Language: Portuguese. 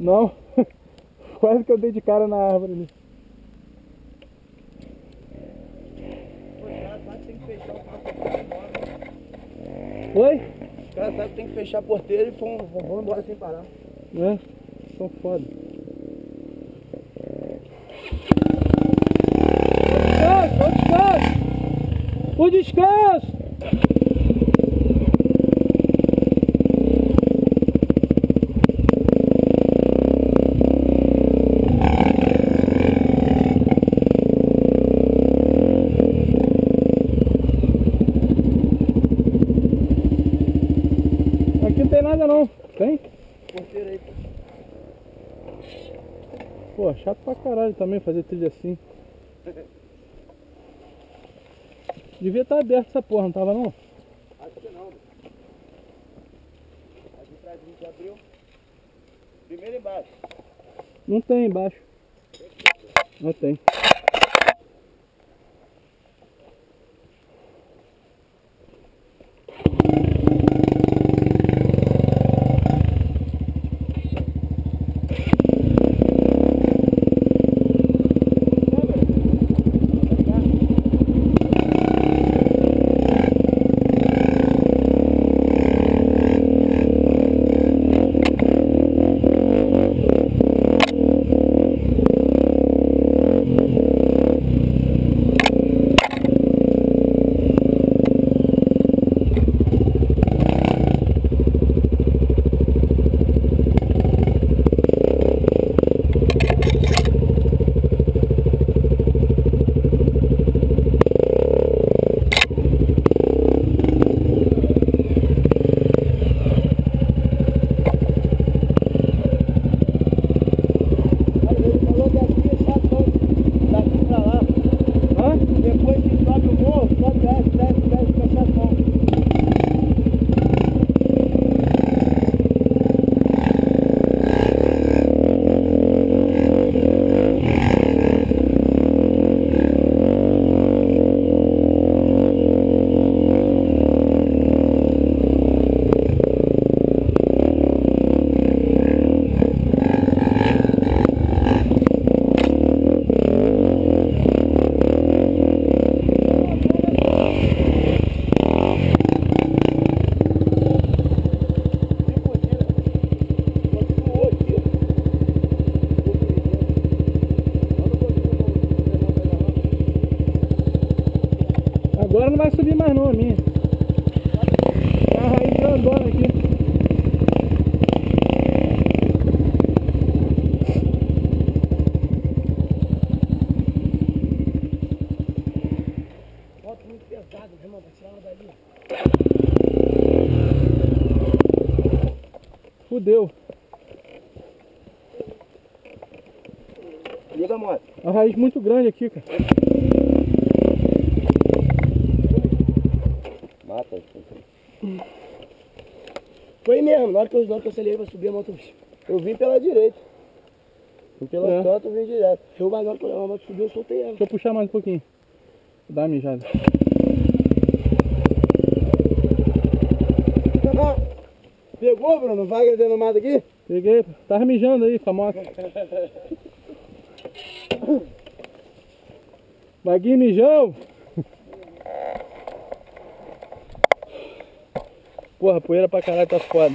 Não. Quase que eu dei de cara na árvore ali. Oi? Os caras sabem que tem que fechar a porteira e vão embora sem parar. É, são foda. O descanso! Aqui não tem nada não. Tem? Porteira aí. Pô, chato pra caralho também fazer trilha assim. Devia estar aberto essa porra, não tava não? Acho que não. Aqui atrás a gente abriu. Primeiro embaixo. Não tem embaixo. Não tem. Agora não vai subir mais não a minha. Tá a raiz grandona aqui. Moto muito pesada, meu irmão, pra tirar ela dali. Fudeu. Liga a moto. A raiz muito grande aqui, cara. Mata. Foi mesmo, na hora que eu acelerei pra subir a moto, eu vim pela direita. Vim pela canto, eu vim direto. Eu, mas na hora que a moto subiu, eu soltei ela. Deixa eu puxar mais um pouquinho. Dá uma mijada. Pegou, Bruno? Vai dentro do mato aqui? Peguei. Tava mijando aí com a moto. Vaguinho mijão. Porra, poeira pra caralho, tá foda.